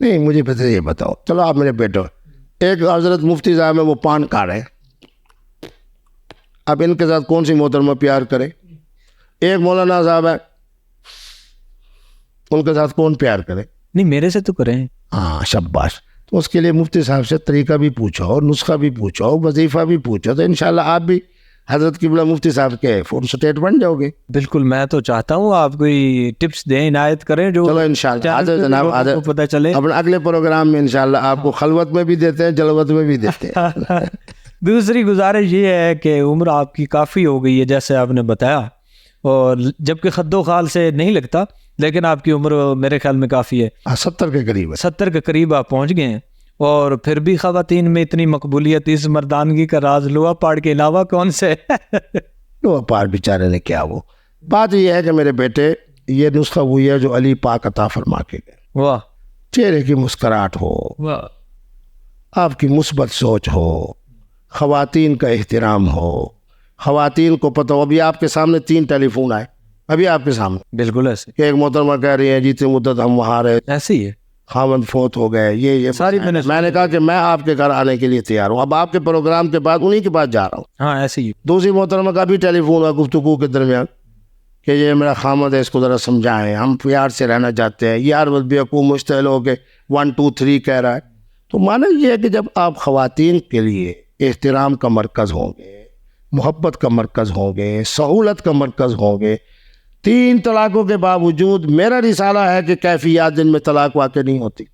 نہیں مجھے پتہ یہ بتاؤ، چلو آپ میرے بیٹے، ایک حضرت مفتی صاحب ہے وہ پان کھا رہے ہیں، اب ان کے ساتھ کون سی محترمہ پیار کرے؟ ایک مولانا صاحب ہے، ان کے ساتھ کون پیار کرے؟ نہیں میرے سے تو کریں. ہاں شاباش. تو اس کے لیے مفتی صاحب سے طریقہ بھی پوچھو، نسخہ بھی پوچھو، وظیفہ بھی پوچھو، تو انشاءاللہ آپ بھی حضرت قبلہ مفتی صاحب کے فون سٹیٹ بن جاؤ گے. بالکل، میں تو چاہتا ہوں آپ کوئی ٹپس دیں، عنایت کریں جو چلو انشاءاللہ حاضر جناب، حاضر کو پتہ چلے. اپنے اگلے پروگرام میں انشاءاللہ آپ کو خلوت میں بھی دیتے ہیں، جلوت میں بھی دیتے ہیں. دوسری گزارش یہ ہے کہ عمر آپ کی کافی ہو گئی ہے جیسے آپ نے بتایا، اور جبکہ خد و خال سے نہیں لگتا، لیکن آپ کی عمر میرے خیال میں کافی ہے، 70 کے قریب ہے. 70 کے قریب آپ پہنچ گئے ہیں، اور پھر بھی خواتین میں اتنی مقبولیت، اس مردانگی کا راز لوا پاڑ کے علاوہ کون سے؟ لو پار بیچارے نے کیا. وہ بات یہ ہے کہ میرے بیٹے یہ نسخہ وہی ہے جو علی پاک عطا فرما کے گئے. واہ چہرے کی مسکراہٹ ہو، واہ، آپ کی مثبت سوچ ہو، خواتین کا احترام ہو، خواتین کو پتہ ہو. ابھی آپ کے سامنے 3 ٹیلی فون آئے، ابھی آپ کے سامنے، بالکل ایسے کہ ایک محترمہ کہہ رہی ہیں جیتے مدت ہم وہاں رہے، ایسے ہی ہے. خاوند فوت ہو گئے، یہ ساری میں نے کہا کہ میں آپ کے گھر آنے کے لیے تیار ہوں، اب آپ کے پروگرام کے بعد انہی کے پاس جا رہا ہوں. ہاں ایسے ہی. دوسری محترمہ کا بھی ٹیلی فون ہوا گفتگو کے درمیان کہ یہ میرا خامد ہے، اس کو ذرا سمجھائیں، ہم پیار سے رہنا چاہتے ہیں. یہ عربت بھی حکوم مشتعل ہو کے 1 2 3 کہہ رہا ہے. تو معنی یہ ہے کہ جب آپ خواتین کے لیے احترام کا مرکز ہوں گے، محبت کا مرکز ہوں گے، سہولت کا مرکز ہوں گے، 3 طلاقوں کے باوجود میرا رسالہ ہے کہ کیفیات جن میں طلاق واقع نہیں ہوتی.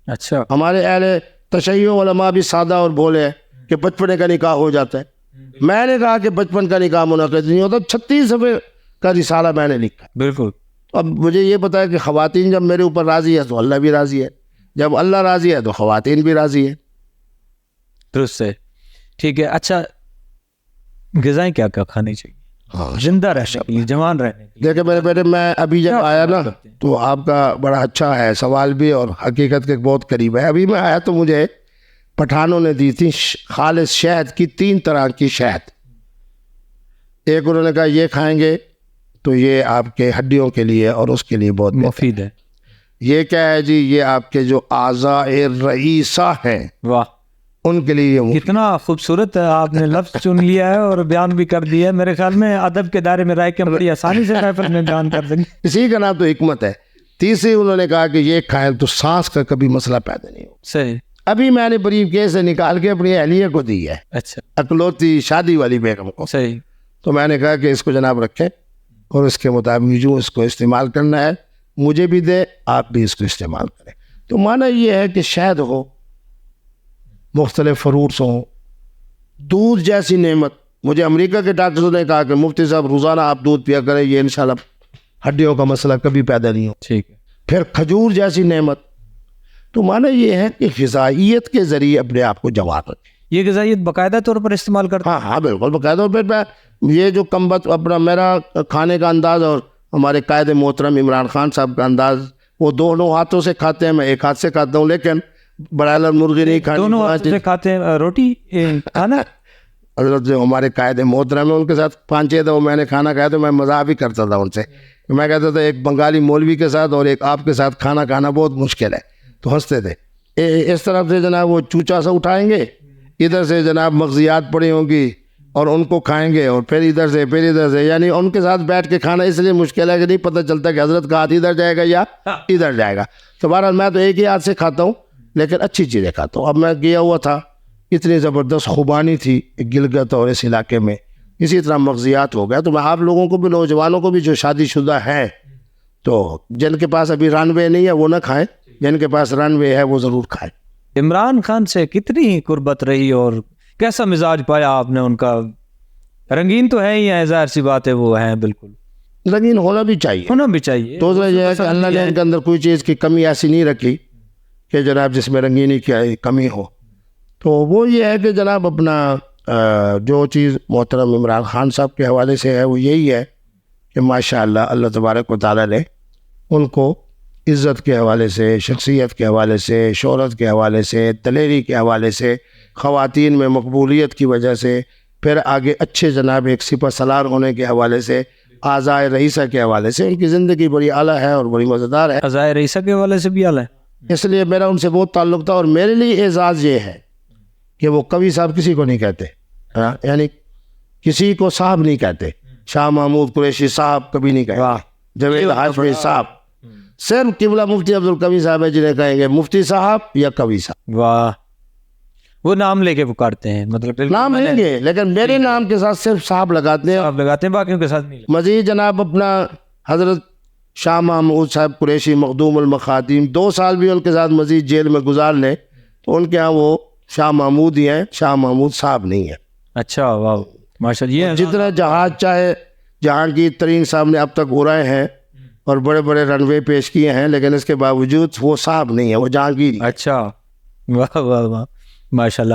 اچھا، ہمارے اہل تشیع علماء بھی سادہ اور بولے ہیں کہ بچپنے کا نکاح ہو جاتا ہے. میں نے کہا کہ بچپن کا نکاح منعقد نہیں ہوتا. 36 صفحے کا رسالہ میں نے لکھا. بالکل. اب مجھے یہ پتا ہے کہ خواتین جب میرے اوپر راضی ہے تو اللہ بھی راضی ہے، جب اللہ راضی ہے تو خواتین بھی راضی ہے. درست ہے، ٹھیک ہے. اچھا، غذائیں کیا کیا کھانی چاہیے زندہ رہنے کے لیے، جوان رہنے کے لیے؟ دیکھیں میرے بیٹے، میں ابھی جب آیا نا تو آپ کا بڑا اچھا ہے سوال بھی، اور حقیقت کے بہت قریب ہے. ابھی میں آیا تو مجھے پٹھانوں نے دی تھی خالص شہد کی 3 طرح کی شہد. ایک انہوں نے کہا یہ کھائیں گے تو یہ آپ کے ہڈیوں کے لیے اور اس کے لیے بہت مفید ہے. یہ کیا ہے جی؟ یہ آپ کے جو اعضاء رئیسہ ہیں واہ، ان کے لیے کتنا خوبصورت ہے، آپ نے لفظ چن لیا ہے اور بیان بھی کر دیا ہے. میرے خیال میں ادب کے دائرے میں رہ کے بڑی آسانی سے محفل میں بیان کر دیں گے. اسی کا نام تو حکمت ہے. تیسری انہوں نے کہا کہ یہ کھائیں تو سانس کا کبھی مسئلہ پیدا نہیں ہو. صحیح. ابھی میں نے بریف کیس سے نکال کے اپنی اہلیہ کو دی ہے، اچھا، اکلوتی شادی والی بیگم کو. صحیح. تو میں نے کہا کہ اس کو جناب رکھیں اور اس کے مطابق جو اس کو استعمال کرنا ہے مجھے بھی دے، آپ بھی اس کو استعمال کریں. تو معنی یہ ہے کہ شہد ہو، مختلف فروٹس ہوں، دودھ جیسی نعمت. مجھے امریکہ کے ڈاکٹروں نے کہا کہ مفتی صاحب روزانہ آپ دودھ پیا کریں، یہ انشاءاللہ ہڈیوں کا مسئلہ کبھی پیدا نہیں ہو. ٹھیک ہے. پھر کھجور جیسی نعمت. تو معنی یہ ہے کہ غذائیت کے ذریعے اپنے آپ کو جوان رکھیں. یہ غذائیت باقاعدہ طور پر استعمال کرتا؟ ہاں ہاں بالکل باقاعدہ. اور پھر یہ جو کمبت اپنا میرا کھانے کا انداز اور ہمارے قائد محترم عمران خان صاحب کا انداز، وہ 2 ہاتھوں سے کھاتے ہیں، میں 1 ہاتھ سے کھاتا ہوں، لیکن برائلر مرغی نہیں کھانی. دونوں ہاتھوں سے کھاتے ہیں روٹی کھانا. حضرت جو ہمارے قائد محترم ہیں ان کے ساتھ 5-6 دفعہ میں نے کھانا کھایا تو میں مزاح بھی کرتا تھا ان سے. میں کہتا تھا ایک بنگالی مولوی کے ساتھ اور ایک آپ کے ساتھ کھانا کھانا بہت مشکل ہے. تو ہنستے تھے. اس طرف سے جناب وہ چوچا سا اٹھائیں گے، ادھر سے جناب مغزیات پڑی ہوں گی اور ان کو کھائیں گے، اور پھر ادھر سے، یعنی ان کے ساتھ بیٹھ کے کھانا اس لیے مشکل ہے کہ نہیں پتہ چلتا کہ حضرت کا ہاتھ ادھر جائے گا یا ادھر جائے گا. تو بہرحال میں تو ایک ہی ہاتھ سے کھاتا ہوں لیکن اچھی چیزیں کھاتا ہوں. اب میں گیا ہوا تھا، اتنی زبردست خوبانی تھی گلگت اور اس علاقے میں، اسی طرح مغزیات ہو گیا. تو میں آپ لوگوں کو بھی، نوجوانوں کو بھی جو شادی شدہ ہیں، تو جن کے پاس ابھی رن وے نہیں ہے وہ نہ کھائیں، جن کے پاس رن وے ہے وہ ضرور کھائیں. عمران خان سے کتنی قربت رہی اور کیسا مزاج پایا آپ نے ان کا؟ رنگین تو ہے ہی ہیں، ظاہر سی بات ہے، وہ ہیں بالکل رنگین ہونا بھی چاہیے، ہونا بھی چاہیے. تو یہ ہے کہ اللہ نے ان کے اندر کوئی چیز کی کمی ایسی نہیں رکھی کہ جناب جس میں رنگینی کی کمی ہو. تو وہ یہ ہے کہ جناب اپنا جو چیز محترم عمران خان صاحب کے حوالے سے ہے وہ یہی ہے کہ ماشاءاللہ اللہ تبارک و تعالیٰ نے ان کو عزت کے حوالے سے، شخصیت کے حوالے سے، شہرت کے حوالے سے، دلیری کے حوالے سے، خواتین میں مقبولیت کی وجہ سے، پھر آگے اچھے جناب ایک سپہ سالار ہونے کے حوالے سے، اعضاء رئیسہ کے حوالے سے ان کی زندگی بڑی اعلیٰ ہے اور بڑی مزیدار ہے. اعضاء رئیسہ کے حوالے سے بھی اعلیٰ ہے. اس لیے میرا ان سے بہت تعلق تھا. اور میرے لیے اعزاز یہ ہے کہ وہ کبھی صاحب کسی کو نہیں کہتے, یعنی کسی کو صاحب نہیں کہتے. شاہ محمود قریشی صاحب کبھی نہیں کہتے, جوید ہاشمی صاحب. صرف قبلہ مفتی عبدالقوی صاحب ہے جنہیں کہیں گے مفتی صاحب یا قوی صاحب. واہ, وہ نام لے کے پکارتے ہیں, مطلب نام لیں گے لیکن میرے نام کے ساتھ صرف صاحب لگاتے ہیں, آپ لگاتے ہیں, باقیوں کے ساتھ نہیں لگاتے. مزید جناب اپنا حضرت شاہ محمود صاحب قریشی مخدوم المخادیم 2 سال بھی ان کے ساتھ مزید جیل میں گزار لیں تو ان کے ہاں وہ شاہ محمود ہی ہیں, شاہ محمود صاحب نہیں ہیں. اچھا, واہ ماشاء اللہ. یہ جتنا جہاز چاہے جہانگیر ترین صاحب نے اب تک اڑائے ہیں اور بڑے بڑے رن وے پیش کیے ہیں, لیکن اس کے باوجود وہ صاحب نہیں ہے, وہ جہانگیر. اچھا, واہ واہ واہ ماشاء اللہ.